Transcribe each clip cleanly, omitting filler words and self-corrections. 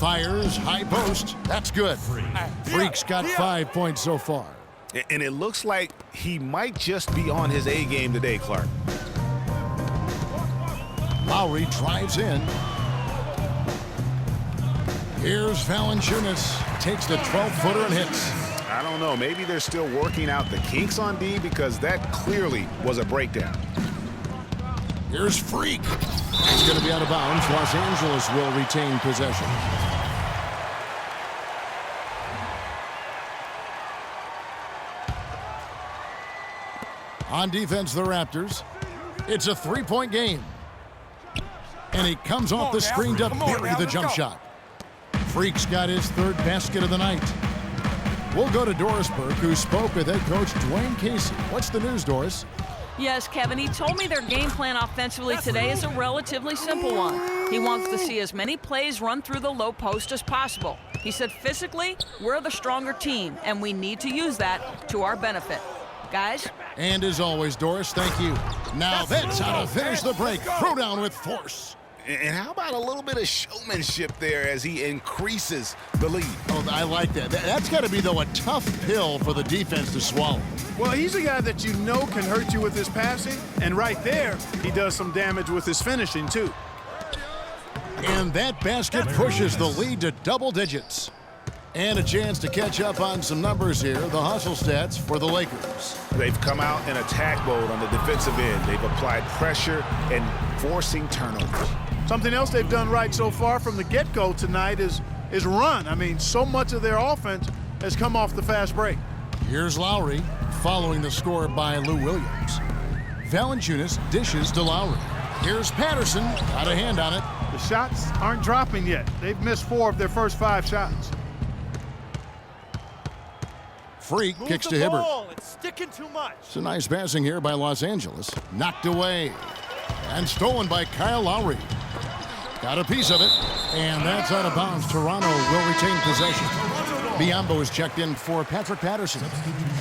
Fires, high post. That's good. Freak's got 5 points so far. And it looks like he might just be on his A game today, Clark. Lowry drives in. Here's Valanciunas. Takes the 12-footer and hits. I don't know. Maybe they're still working out the kinks on D because that clearly was a breakdown. Here's Freak. It's going to be out of bounds. Los Angeles will retain possession. On defense, the Raptors. It's a three-point game. And he comes off the screen to bury the jump shot. Freak's got his third basket of the night. We'll go to Doris Burke, who spoke with head coach Dwayne Casey. What's the news, Doris? Yes, Kevin, he told me their game plan offensively today is a relatively simple one. He wants to see as many plays run through the low post as possible. He said physically, we're the stronger team, and we need to use that to our benefit. Guys? And as always, Doris, thank you. Now that's how to finish the break. Throw down with force. And how about a little bit of showmanship there as he increases the lead? Oh, I like that. That's got to be, though, a tough pill for the defense to swallow. Well, he's a guy that you know can hurt you with his passing, and right there, he does some damage with his finishing, too. And that basket pushes the lead to double digits. And a chance to catch up on some numbers here, the hustle stats for the Lakers. They've come out in attack mode on the defensive end. They've applied pressure and forcing turnovers. Something else they've done right so far from the get-go tonight is run. I mean, so much of their offense has come off the fast break. Here's Lowry, following the score by Lou Williams. Valanciunas dishes to Lowry. Here's Patterson, got a hand on it. The shots aren't dropping yet. They've missed 4 of their first 5 shots. Freak kicks to Hibbert. It's sticking too much. It's a nice passing here by Los Angeles. Knocked away. And stolen by Kyle Lowry. Got a piece of it. And that's out of bounds. Toronto will retain possession. Biyombo is checked in for Patrick Patterson.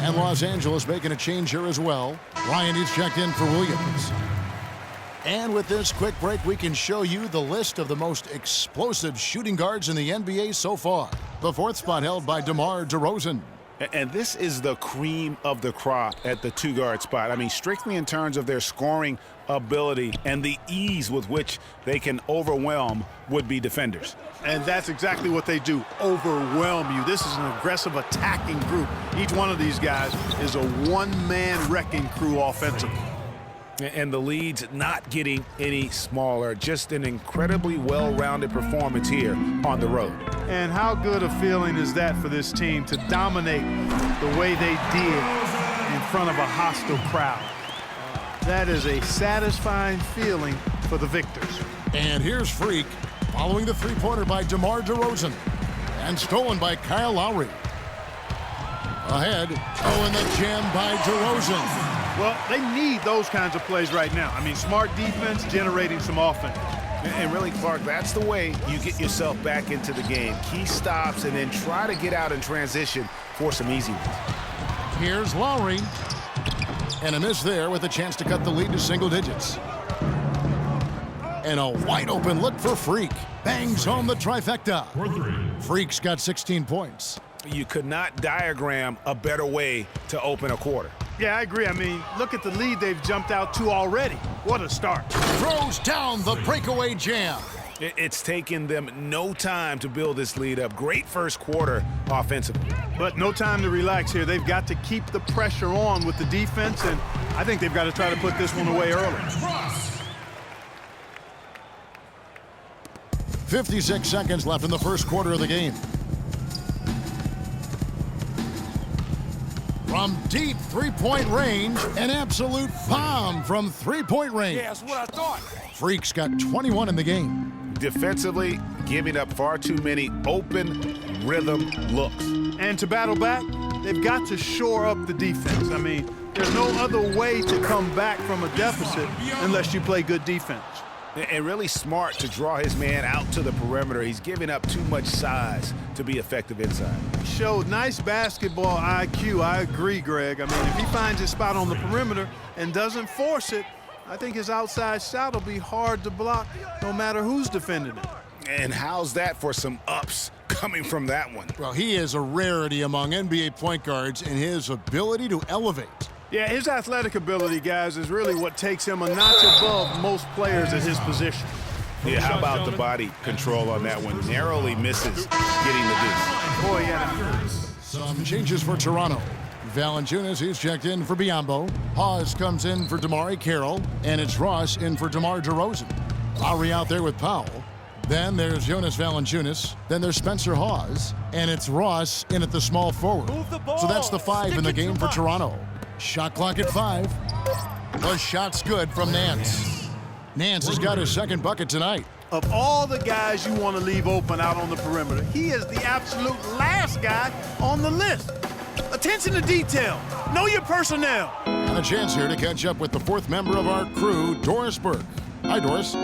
And Los Angeles making a change here as well. Ryan is checked in for Williams. And with this quick break, we can show you the list of the most explosive shooting guards in the NBA so far. The 4th spot held by DeMar DeRozan. And this is the cream of the crop at the 2-guard spot. I mean, strictly in terms of their scoring ability and the ease with which they can overwhelm would-be defenders. And that's exactly what they do, overwhelm you. This is an aggressive attacking group. Each one of these guys is a one-man wrecking crew offensively. And the lead's not getting any smaller. Just an incredibly well-rounded performance here on the road. And how good a feeling is that for this team to dominate the way they did in front of a hostile crowd? That is a satisfying feeling for the victors. And here's Freak, following the three-pointer by DeMar DeRozan. And stolen by Kyle Lowry. Ahead. Oh, and the jam by DeRozan. Well, they need those kinds of plays right now. I mean, smart defense generating some offense. And really, Clark, that's the way you get yourself back into the game. Key stops and then try to get out in transition for some easy ones. Here's Lowry. And a miss there with a chance to cut the lead to single digits. And a wide-open look for Freak. Bangs home the trifecta. Freak's got 16 points. You could not diagram a better way to open a quarter. Yeah, I agree. I mean, look at the lead they've jumped out to already. What a start. Throws down the breakaway jam. It's taken them no time to build this lead up. Great first quarter offensively. But no time to relax here. They've got to keep the pressure on with the defense, and I think they've got to try to put this one away early. 56 seconds left in the first quarter of the game. From deep three-point range, an absolute bomb from three-point range. Yeah, that's what I thought. Freak's got 21 in the game. Defensively, giving up far too many open rhythm looks. And to battle back, they've got to shore up the defense. I mean, there's no other way to come back from a deficit unless you play good defense. And really smart to draw his man out to the perimeter. He's giving up too much size to be effective inside. Showed nice basketball IQ. I agree, Greg. I mean, if he finds his spot on the perimeter and doesn't force it, I think his outside shot will be hard to block no matter who's defending it. And how's that for some ups coming from that one? Well, he is a rarity among NBA point guards in his ability to elevate. Yeah, his athletic ability, guys, is really what takes him a notch above most players at his position. Yeah, how about the body control on that one? Narrowly misses getting the deuce. Boy, yeah. Some changes for Toronto. Valanciunas, he's checked in for Biyombo. Hawes comes in for DeMar Carroll, and it's Ross in for DeMar DeRozan. Lowry out there with Powell. Then there's Jonas Valanciunas. Then there's Spencer Hawes, and it's Ross in at the small forward. So that's the 5 in the game for Toronto. Shot clock at 5. The shot's good from Nance. Nance has got his second bucket tonight. Of all the guys you want to leave open out on the perimeter, he is the absolute last guy on the list. Attention to detail. Know your personnel. And a chance here to catch up with the 4th member of our crew, Doris Burke. Hi, Doris.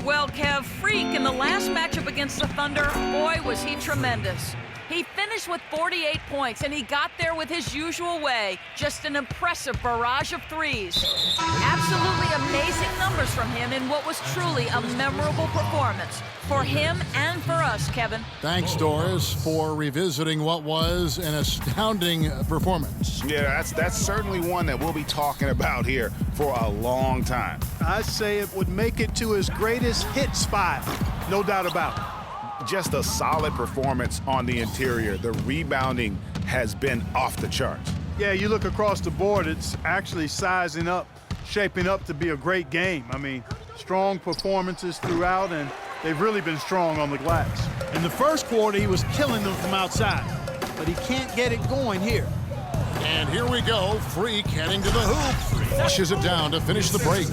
Well, Kev, Freak in the last matchup against the Thunder, boy, was he tremendous. He finished with 48 points, and he got there with his usual way. Just an impressive barrage of threes. Absolutely amazing numbers from him in what was truly a memorable performance. For him and for us, Kevin. Thanks, Doris, for revisiting what was an astounding performance. Yeah, that's certainly one that we'll be talking about here for a long time. I'd say it would make it to his greatest hit spot. No doubt about it. Just a solid performance on the interior. The rebounding has been off the charts. Yeah, you look across the board, it's actually sizing up, shaping up to be a great game. I mean, strong performances throughout, and they've really been strong on the glass. In the first quarter, he was killing them from outside, but he can't get it going here. And here we go. Freak heading to the hoop. Flushes it down to finish the break.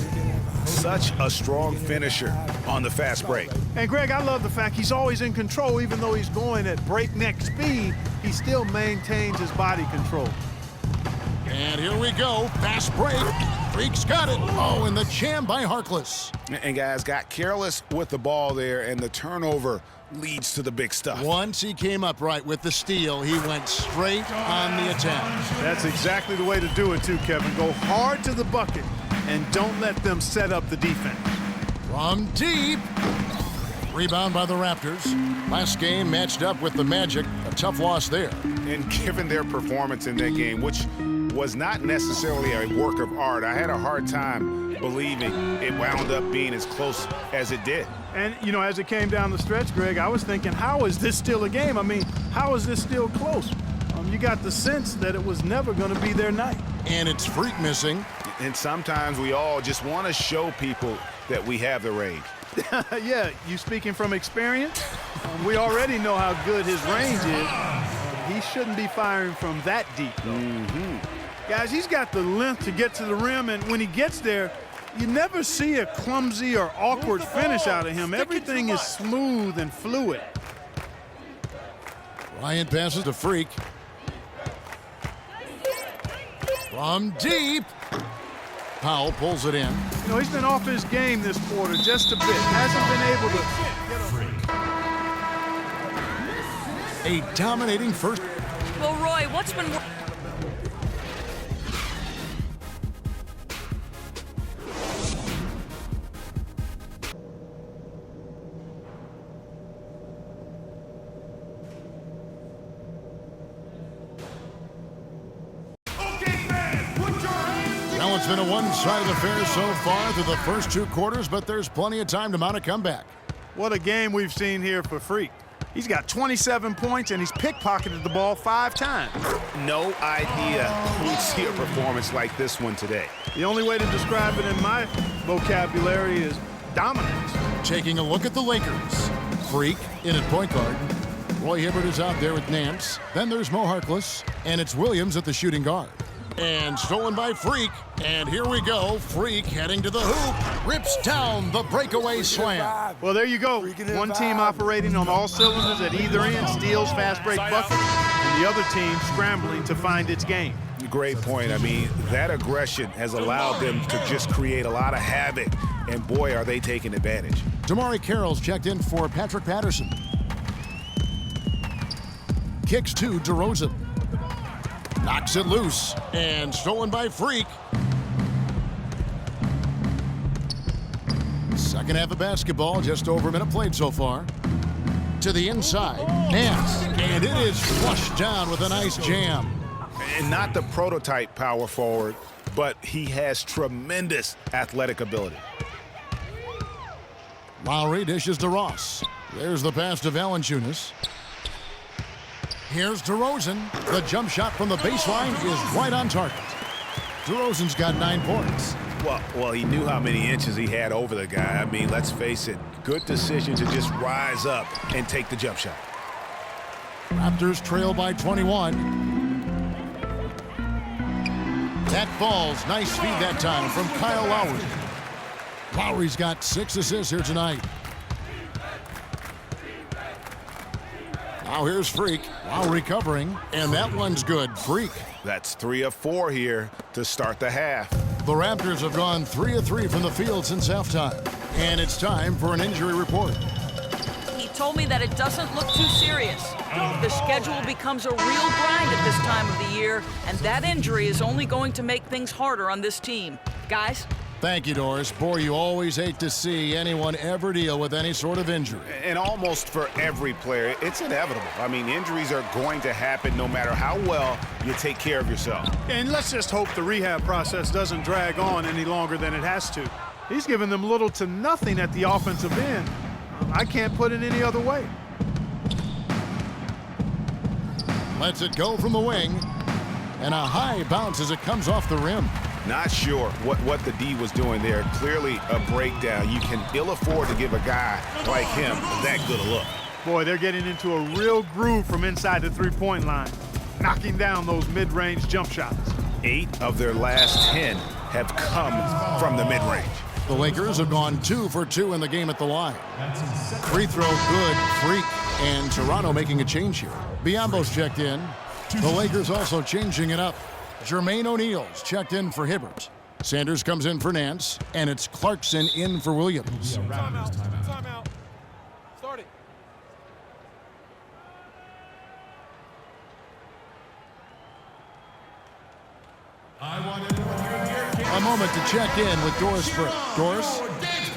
Such a strong finisher on the fast break. And Greg, I love the fact he's always in control. Even though he's going at breakneck speed, he still maintains his body control. And here we go. Fast break. Freak's got it. Oh, and the jam by Harkless. And guys got careless with the ball there, and the turnover leads to the big stuff. Once he came up right with the steal, he went straight on the attack. That's exactly the way to do it too, Kevin. Go hard to the bucket and don't let them set up the defense. From deep. Rebound by the Raptors. Last game matched up with the Magic. A tough loss there. And given their performance in that game, which was not necessarily a work of art, I had a hard time believing it wound up being as close as it did. And, you know, as it came down the stretch, Greg, I was thinking, how is this still a game? I mean, how is this still close? You got the sense that it was never going to be their night. And it's Freak missing. And sometimes we all just want to show people that we have the range. Yeah, you speaking from experience? We already know how good his range is. He shouldn't be firing from that deep, though. Guys, he's got the length to get to the rim, and when he gets there, you never see a clumsy or awkward finish out of him. Everything is smooth and fluid. Bryant passes to Freak. From deep. Powell pulls it in. You know, he's been off his game this quarter just a bit. Hasn't been able to A dominating first. Well, Roy, what's been... Well, it's been a one-sided affair so far through the first 2 quarters, but there's plenty of time to mount a comeback. What a game we've seen here for Freak. He's got 27 points, and he's pickpocketed the ball 5 times. No idea we'd see a performance like this one today. The only way to describe it in my vocabulary is dominance. Taking a look at the Lakers. Freak in at point guard. Roy Hibbert is out there with Nance. Then there's Mo Harkless, and it's Williams at the shooting guard. And stolen by Freak. And here we go. Freak heading to the hoop. Rips down the breakaway slam. Well, there you go. One team operating on all cylinders at either end, steals, fast break bucket, and the other team scrambling to find its game. Great point. I mean, that aggression has allowed them to just create a lot of havoc. And boy, are they taking advantage. DeMar Carroll's checked in for Patrick Patterson. Kicks to DeRozan. Knocks it loose, and stolen by Freak. Second half of basketball, just over a minute played so far. to the inside. Nance, and it is flushed down with a nice jam. And not the prototype power forward, but he has tremendous athletic ability. Lowry dishes to Ross. There's the pass to Valanciunas. Here's DeRozan. The jump shot from the baseline is right on target. DeRozan's got 9 points. Well, he knew how many inches he had over the guy. I mean, let's face it, good decision to just rise up and take the jump shot. Raptors trail by 21. That falls. Nice feed that time from Kyle Lowry. Lowry's got 6 assists here tonight. Now here's Freak. Lowry covering, and that one's good. Freak. That's 3 of 4 here to start the half. The Raptors have gone 3 of 3 from the field since halftime. And it's time for an injury report. He told me that it doesn't look too serious. The schedule becomes a real grind at this time of the year, and that injury is only going to make things harder on this team. Guys? Thank you, Doris. Boy, you always hate to see anyone ever deal with any sort of injury. And almost for every player, it's inevitable. I mean, injuries are going to happen no matter how well you take care of yourself. And let's just hope the rehab process doesn't drag on any longer than it has to. He's given them little to nothing at the offensive end. I can't put it any other way. Lets it go from the wing. And a high bounce as it comes off the rim. Not sure what the D was doing there. Clearly a breakdown. You can ill afford to give a guy like him that good a look. Boy, they're getting into a real groove from inside the three-point line, knocking down those mid-range jump shots. 8 of their last 10 have come from the mid-range. The Lakers have gone 2 for 2 in the game at the line. Free throw good, Freak, and Toronto making a change here. Biombo's checked in. The Lakers also changing it up. Jermaine O'Neal's checked in for Hibbert. Sanders comes in for Nance, and it's Clarkson in for Williams. Timeout. Timeout. Start it. A moment to check in with Doris Frick. Doris?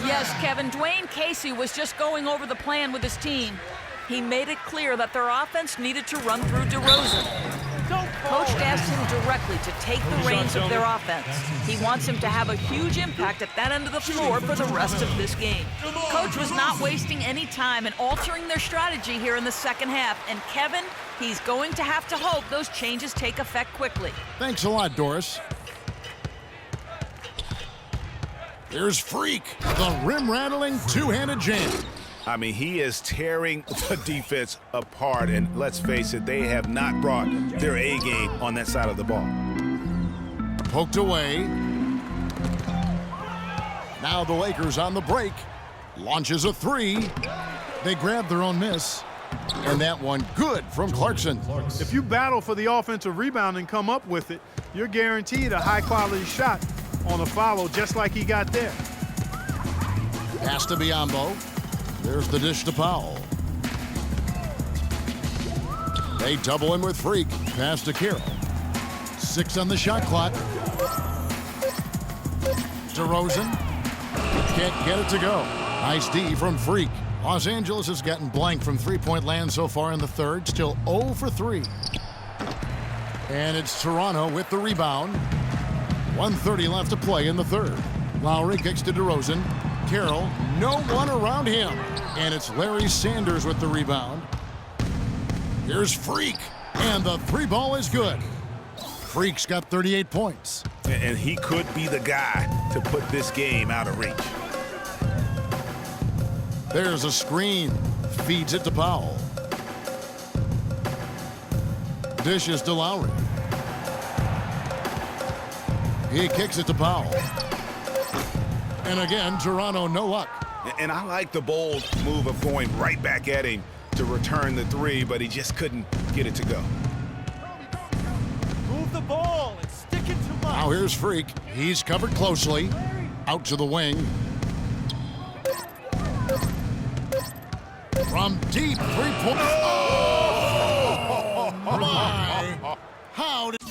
Yes, Kevin. Dwayne Casey was just going over the plan with his team. He made it clear that their offense needed to run through DeRozan. Coach asked him directly to take the reins of their offense. He wants him to have a huge impact at that end of the floor for the rest of this game. Coach was not wasting any time in altering their strategy here in the second half. And Kevin, he's going to have to hope those changes take effect quickly. Thanks a lot, Doris. Here's Freak, the rim-rattling two-handed jam. I mean, he is tearing the defense apart, and let's face it, they have not brought their A game on that side of the ball. Poked away. Now the Lakers on the break. Launches a 3. They grab their own miss. And that one good from Clarkson. If you battle for the offensive rebound and come up with it, you're guaranteed a high-quality shot on a follow just like he got there. Pass to Biombo. There's the dish to Powell. They double him with Freak. Pass to Carroll. 6 on the shot clock. DeRozan. Can't get it to go. Nice D from Freak. Los Angeles has gotten blank from three-point land so far in the third. Still 0 for 3. And it's Toronto with the rebound. 1:30 left to play in the third. Lowry kicks to DeRozan. Carroll, no one around him. And it's Larry Sanders with the rebound. Here's Freak. And the 3-ball is good. Freak's got 38 points. And he could be the guy to put this game out of reach. There's a screen. Feeds it to Powell. Dishes to Lowry. He kicks it to Powell. And again, Toronto, no luck. And I like the bold move of going right back at him to return the 3, but he just couldn't get it to go. Move the ball and stick it to Now here's Freak. He's covered closely. Out to the wing. From deep 3-point. Oh! My. How did